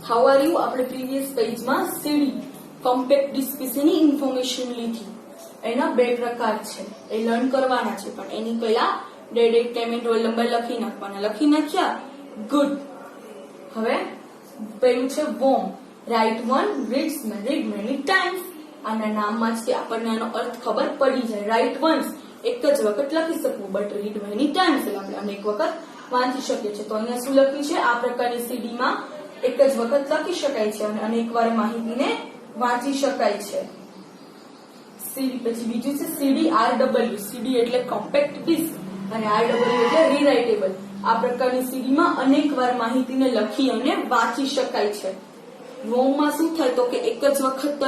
How are you આપણે previous પેજમાં સીડી compact disk વિશેની ઇન્ફોર્મેશન લીધી. એના 2 પ્રકાર છે, એ લર્ન કરવાના છે, પણ એની પહેલા date time and roll number લખી નાખવાના. લખી નાખ્યા? ગુડ. હવે પેલું છે worm. Write one read many times. આના નામમાં જ આપણને આનો અર્થ ખબર પડી જાય. રાઇટ વન્સ એક જ વખત લખી શકવું, બટ રીડ મેની ટાઈમ્સ એટલે આપણે અનેક વખત વાંચી શકીએ છીએ. તો અહીંયા શું લખ્યું છે? આ પ્રકારની સીડીમાં એક જ વખત લખી શકાય છે અને અનેક વાર માહિતીને વાંચી શકાય છે. પછી બીજું છે સીડી આરડબલ્યુ. સીડી એટલે કોમ્પેક્ટ ડિસ્ક અને આરડબલ્યુ એટલે રીરાઇટેબલ. આ પ્રકારની સીડીમાં અનેક વાર માહિતીને લખી અને વાંચી શકાય છે. રોમમાં શું થાય તો કે એક જ વખત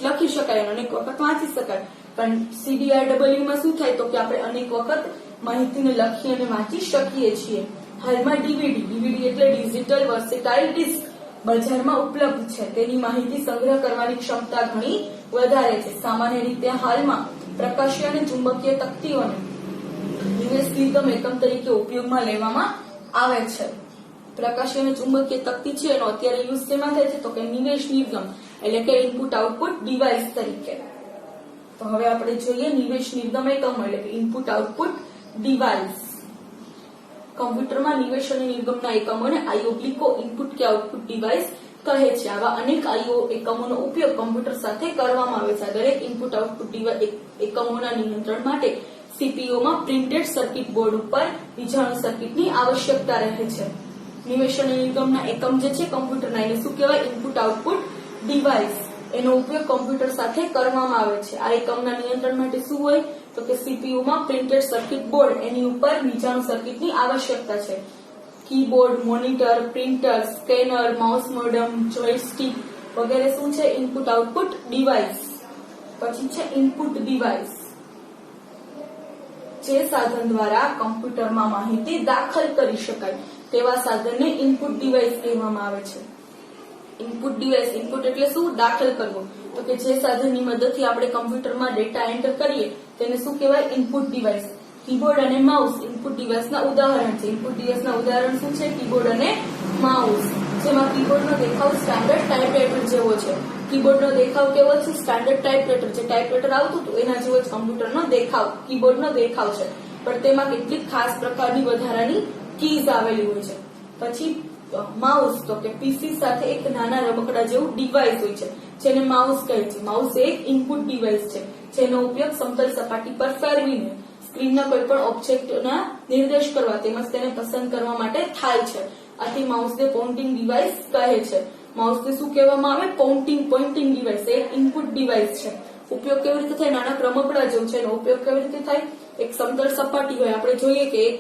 લખી શકાય અને અનેક વખત વાંચી શકાય. પણ સીડીઆરડબલ્યુ માં શું થાય તો કે આપણે અનેક વખત માહિતીને લખી અને વાંચી શકીએ છીએ. હાલમાં ડીવીડી એટલે ડિજિટલ વર્સેટાઇલ ડિસ્ક બજારમાં ઉપલબ્ધ છે. તેની માહિતી સંગ્રહ કરવાની ક્ષમતા ઘણી વધારે છે. સામાન્ય રીતે હાલમાં પ્રકાશીય અને ચુંબકીય તકતીઓને નિવેશ નિર્ગમ એકમ તરીકે ઉપયોગમાં લેવામાં આવે છે. પ્રકાશીય અને ચુંબકીય તકતી છે એનો અત્યારે યુઝ કેમાં થાય છે તો કે નિવેશ નિર્ગમ એટલે કે ઇનપુટ આઉટપુટ ડિવાઇસ તરીકે. તો હવે આપણે જોઈએ નિવેશ નિર્ગમ એકમ એટલે કે ઇનપુટ આઉટપુટ ડિવાઇસ. કમ્પ્યુટરમાં નિવેશ અને નિર્ગમના એકમોને આઈઓ ઇનપુટ કે આઉટપુટ ડિવાઇસ કહે છે. આવા અનેક આઈઓ એકમોનો ઉપયોગ કમ્પ્યુટર સાથે કરવામાં આવે છે. દરેક ઇનપુટ આઉટપુટ એકમોના નિયંત્રણ માટે સીપીયુમાં પ્રિન્ટેડ સર્કિટ બોર્ડ ઉપર વીજાણુ સર્કિટની આવશ્યકતા રહે છે. નિવેશ અને નિર્ગમના એકમ જે છે કમ્પ્યુટરના એને શું કહેવાય? Input output device. એનો ઉપયોગ કમ્પ્યુટર સાથે કરવામાં આવે છે. આ એકમના નિયંત્રણ માટે શું હોય તો કે સીપીયુમાં પ્રિન્ટેડ સર્કિટ બોર્ડ એની ઉપર વીજાણુ સર્કિટની આવશ્યકતા છે. Keyboard, monitor, printer, scanner, mouse modem, જોયસ્ટિક વગેરે શું છે? Input output device. પછી છે ઇનપુટ ડિવાઇસ. જે સાધન દ્વારા કમ્પ્યુટરમાં માહિતી દાખલ કરી શકાય તેવા સાધનને ઇનપુટ ડિવાઇસ કહેવામાં આવે છે. ઇનપુટ ડિવાઇસ, ઇનપુટ એટલે શું? દાખલ કરવો. તો કે જે સાધનની મદદથી આપણે કમ્પ્યુટરમાં ડેટા એન્ટર કરીએ તેને શું કહેવાય? Input device. કીબોર્ડ અને માઉસ ઇનપુટ ડિવાઇસના ઉદાહરણ છે. ઇનપુટ ડિવાઇસના ઉદાહરણ શું છે? કીબોર્ડ અને માઉસ. જેમાં કીબોર્ડનો દેખાવ સ્ટાન્ડર્ડ ટાઈપરાઇટર જેવો છે. કીબોર્ડનો દેખાવ કેવો છે? Standard typewriter. જે ટાઈપરાઇટર આવતું હતું એના જેવો જ કમ્પ્યુટરનો દેખાવ, કીબોર્ડનો દેખાવ છે. પણ તેમાં કેટલીક ખાસ પ્રકારની વધારાની કીઝ આવેલી હોય છે. પછી માઉસ તો કે પીસી સાથે એક નાના રમકડા જેવું ડિવાઇસ હોય છે જેને માઉસ કહે છે. માઉસ એક ઇનપુટ ડિવાઇસ છે જેનો ઉપયોગ સમતલ સપાટી પર ફેરવીને સ્ક્રીનના કોઈ પણ ઓબ્જેક્ટના નિર્દેશ કરવા તેમજ તેને પસંદ કરવા માટે થાય છે. આથી માઉસને પોઇન્ટિંગ ડિવાઇસ કહે છે. માઉસને શું કહેવામાં આવે? Pointing device. એક ઇનપુટ ડિવાઇસ છે. ઉપયોગ કેવી રીતે થાય? નાના રમકડા જેવું છે. એનો ઉપયોગ કેવી રીતે થાય? એક સમતલ સપાટી હોય, આપણે જોઈએ કે એક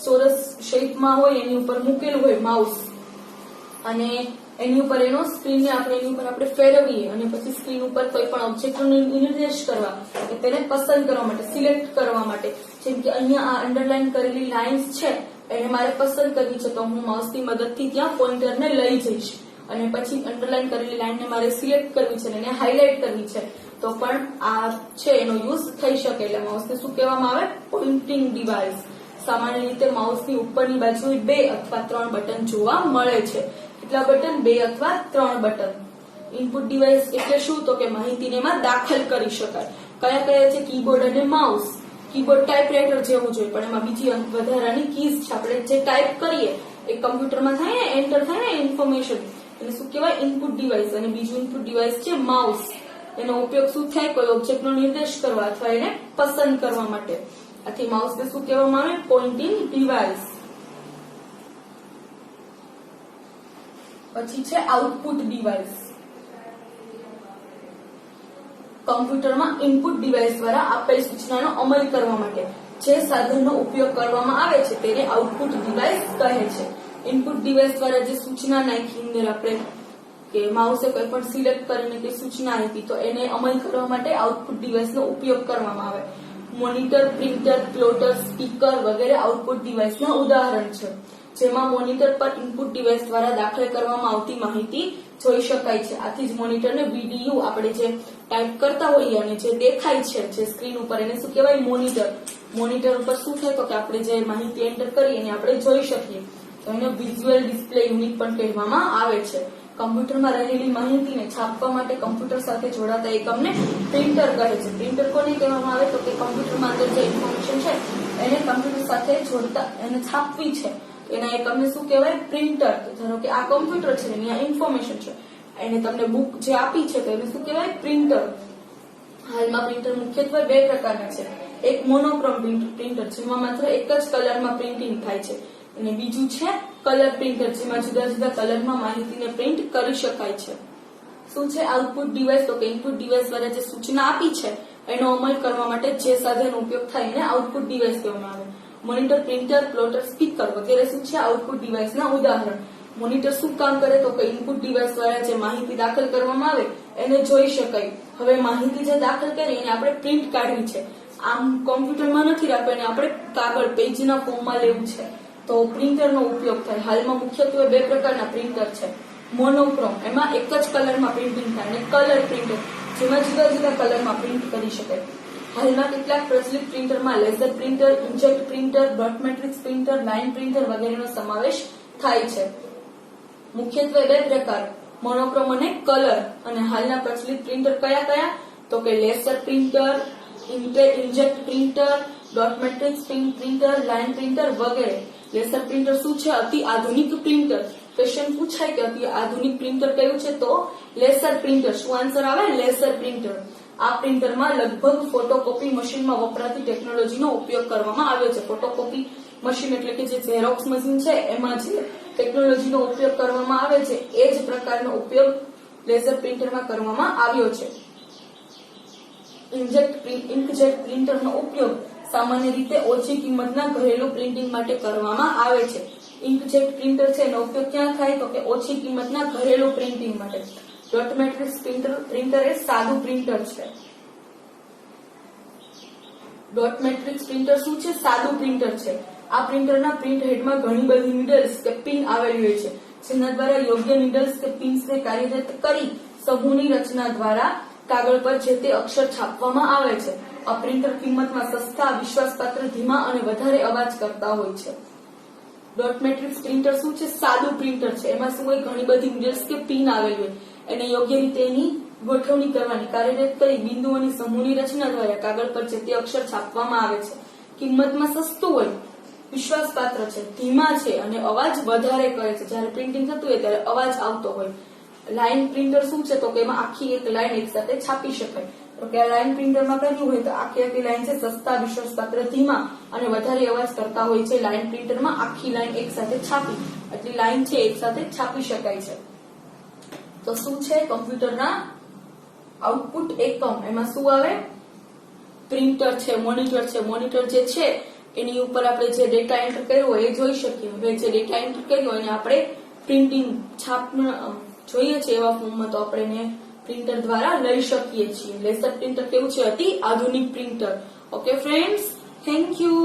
ચોરસ શેપમાં હોય એની ઉપર મૂકેલું હોય માઉસ અને એની ઉપર એનો સ્ક્રીનને એની ઉપર આપણે ફેરવીએ અને પછી સ્ક્રીન ઉપર કોઈ પણ ઓબ્જેક્ટનો નિર્દેશ કરવા કે તેને પસંદ કરવા માટે, સિલેક્ટ કરવા માટે. જેમ કે અહીંયા આ અંડરલાઈન કરેલી લાઇન્સ છે એને મારે પસંદ કરવી છે તો હું માઉસની મદદથી ત્યાં પોઇન્ટરને લઈ જઈશ અને પછી અંડરલાઈન કરેલી લાઇનને મારે સિલેક્ટ કરવી છે અને એને હાઇલાઇટ કરવી છે તો પણ આ છે એનો યુઝ થઈ શકે. એટલે માઉસને શું કહેવામાં આવે? Pointing device. સામાન્ય રીતે માઉસની ઉપરની બાજુએ 2 અથવા 3 બટન જોવા મળે છે. કેટલા બટન? 2 અથવા 3 બટન. ઇનપુટ ડિવાઇસ એટલે શું તો કે માહિતીને એમાં દાખલ કરી શકાય. કયા કયા છે? કીબોર્ડ અને માઉસ. કીબોર્ડ ટાઈપરાઇટર જેવું જોઈએ પણ એમાં બીજી વધારાની કીઝ છે. આપણે જે ટાઈપ કરીએ એ કમ્પ્યુટરમાં થાય ને, એન્ટર થાય ને ઇન્ફોર્મેશન, એને શું કહેવાય? Input device. અને બીજું ઇનપુટ ડિવાઇસ છે માઉસ. એનો ઉપયોગ શું થાય? કોઈ ઓબ્જેક્ટનો નિર્દેશ કરવા અથવા એને પસંદ કરવા માટે. આથી માઉસને શું કહેવામાં આવે? Pointing device. પછી છે આઉટપુટ ડિવાઇસ. કમ્પ્યુટરમાં ઇનપુટ ડિવાઇસ દ્વારા આપેલ સૂચનાનો અમલ કરવા માટે જે સાધનનો ઉપયોગ કરવામાં આવે છે તેને આઉટપુટ ડિવાઇસ કહે છે. ઇનપુટ ડિવાઇસ દ્વારા જે સૂચના નાખી અંદર આપણે કે માઉસે કોઈ પણ સિલેક્ટ કરીને કે સૂચના આપી તો એને અમલ કરવા માટે આઉટપુટ ડિવાઇસનો ઉપયોગ કરવામાં આવે. મોનિટર, પ્રિન્ટર, પ્લોટર, સ્પીકર વગેરે આઉટપુટ ડિવાઇસના ઉદાહરણ છે. જેમાં મોનિટર પર ઇનપુટ ડિવાઇસ દ્વારા દાખલ કરવામાં આવતી માહિતી જોઈ શકાય છે. આથી જ મોનિટરને વીડીયુ આપણે જે ટાઈપ કરતા હોઈએ અને જે દેખાય છે જે સ્ક્રીન ઉપર એને શું કહેવાય? મોનિટર. મોનિટર ઉપર શું થાય તો કે આપણે જે માહિતી એન્ટર કરીએ એને આપણે જોઈ શકીએ. તો તો એને વિઝ્યુઅલ ડિસ્પ્લે યુનિટ પણ કહેવામાં આવે છે. કમ્પ્યુટરમાં રહેલી માહિતીને છાપવા માટે કમ્પ્યુટર સાથે જોડાતા એકમને પ્રિન્ટર કહે છે. પ્રિન્ટર કોને કહેવામાં આવે તો કે કમ્પ્યુટરમાં અંદર જે ઇન્ફોર્મેશન છે એને કમ્પ્યુટર સાથે જોડતા એને છાપવી છે એના એકમને શું કહેવાય? પ્રિન્ટર. ધારો કે આ કમ્પ્યુટર છે એની આ ઇન્ફોર્મેશન છે એને તમને બુક જે આપી છે તો એને શું કહેવાય? પ્રિન્ટર. હાલમાં પ્રિન્ટર મુખ્યત્વે બે પ્રકારના છે. એક મોનોક્રોમ પ્રિન્ટર જેમાં માત્ર એક જ કલરમાં પ્રિન્ટિંગ થાય છે અને બીજું છે કલર પ્રિન્ટર જેમાં જુદા જુદા કલરમાં માહિતીને પ્રિન્ટ કરી શકાય છે. શું છે આઉટપુટ ડિવાઇસ? તો કે ઇનપુટ ડિવાઇસ દ્વારા જે સૂચના આપી છે એનો અમલ કરવા માટે જે સાધનનો ઉપયોગ થાય એને આઉટપુટ ડિવાઇસ કહેવામાં આવે. મોનિટર, પ્રિન્ટર, પ્લોટર, સ્પીકર વગેરે શું છે આઉટપુટ ડિવાઇસના ઉદાહરણ. મોનિટર શું કામ કરે તો કે ઇનપુટ ડિવાઇસ દ્વારા જે માહિતી દાખલ કરવામાં આવે એને જોઈ શકાય. હવે માહિતી જે દાખલ કરી એને આપણે પ્રિન્ટ કાઢવી છે. આમ કોમ્પ્યુટરમાં નથી રાખવાની, આપણે કાગળ પેજના ફોર્મમાં લેવું છે તો પ્રિન્ટરનો ઉપયોગ થાય. હાલમાં મુખ્યત્વે બે પ્રકારના પ્રિન્ટર છે. મોનોક્રોમ એમાં એક જ કલરમાં પ્રિન્ટિંગ થાય અને કલર પ્રિન્ટર જેમાં જુદા જુદા કલરમાં પ્રિન્ટ કરી શકાય. હાલમાં કેટલાક પ્રચલિત પ્રિન્ટરમાં laser printer, inkjet printer, dot matrix printer, line printer વગેરેનો સમાવેશ થાય છે. મુખ્યત્વે બે પ્રકાર મોનોક્રોમ અને કલર. અને હાલના પ્રચલિત પ્રિન્ટર કયા કયા તો કે laser printer, inkjet printer, dot matrix printer, line printer વગેરે. લેસર પ્રિન્ટર શું છે? અતિ આધુનિક પ્રિન્ટર. ક્વેશ્ચન પૂછાય કે અતિ આધુનિક પ્રિન્ટર કયું છે તો લેસર પ્રિન્ટર. શું આન્સર આવે? Laser printer. આ પ્રિન્ટરમાં લગભગ ફોટોકોપી મશીનમાં વપરાતી ટેકનોલોજીનો ઉપયોગ કરવામાં આવ્યો છે. ફોટોકોપી મશીન એટલે કે જે ઝેરોક્સ મશીન છે એમાં જે ટેકનોલોજીનો ઉપયોગ કરવામાં આવે છે એ જ પ્રકારનો ઉપયોગ લેસર પ્રિન્ટરમાં કરવામાં આવ્યો છે. ઇન્કજેટ પ્રિન્ટરનો ઉપયોગ સામાન્ય રીતે ઓછી કિંમતના ઘરેલું પ્રિન્ટિંગ માટે કરવામાં આવે છે. ઇન્કજેટ પ્રિન્ટર છે એનો ઉપયોગ ક્યાં થાય તો કે ઓછી કિંમતના ઘરેલું પ્રિન્ટિંગ માટે. ડોટ મેટ્રિક્સ પ્રિન્ટર એ સાદું પ્રિન્ટર છે. ડોટ મેટ્રિક્સ પ્રિન્ટર શું છે? સાદું પ્રિન્ટર છે. આ પ્રિન્ટરના પ્રિન્ટ હેડમાં ઘણી બધી નીડલ્સ કે પિન આવેલી હોય છે જેના દ્વારા યોગ્ય નીડલ્સ કે પિન્સને કાર્યરત કરી સમૂહની રચના દ્વારા કાગળ પર જે તે અક્ષર છાપવામાં આવે છે. આ પ્રિન્ટર કિંમતમાં સસ્તા, વિશ્વાસપાત્ર, ધીમા અને વધારે અવાજ કરતા હોય છે. ડોટ મેટ્રિક્સ પ્રિન્ટર શું છે? સાદું પ્રિન્ટર છે. એમાં શું હોય? ઘણી બધી નીડલ્સ કે પિન આવેલી હોય એને યોગ્ય રીતે એની ગોઠવણી કરવાની, કાર્યરત કરી બિંદુઓની સમૂહની રચના દ્વારા કાગળ પર જે તે અક્ષર છાપવામાં આવે છે. કિંમતમાં સસ્તું હોય, વિશ્વાસપાત્ર છે, ધીમા છે અને અવાજ વધારે કરે છે. જ્યારે પ્રિન્ટિંગ થતું હોય ત્યારે અવાજ આવતો હોય. લાઇન પ્રિન્ટર શું છે તો કે એમાં આખી એક લાઇન એક સાથે છાપી શકાય. તો કે આ લાઇન પ્રિન્ટરમાં કર્યું હોય તો આખી લાઇન છે સસ્તા, વિશ્વાસપાત્ર, ધીમા અને વધારે અવાજ કરતા હોય છે. લાઇન પ્રિન્ટરમાં આખી લાઇન એક સાથે છાપી એટલે લાઇન છે એક સાથે છાપી શકાય છે. તો શું છે? કમ્પ્યુટરના આઉટપુટ એકમ. એમાં શું આવે? પ્રિન્ટર છે, મોનિટર છે. મોનિટર જે છે એની ઉપર આપણે જે ડેટા એન્ટર કર્યો હોય એ જોઈ શકીએ. હવે જે ડેટા એન્ટર કર્યો એને આપણે પ્રિન્ટિંગ છાપ જોઈએ છે એવા ફોર્મમાં તો આપણે એને પ્રિન્ટર દ્વારા લઈ શકીએ છીએ. લેસર પ્રિન્ટર કેવું છે? અતિ આધુનિક printer. Okay friends, thank you.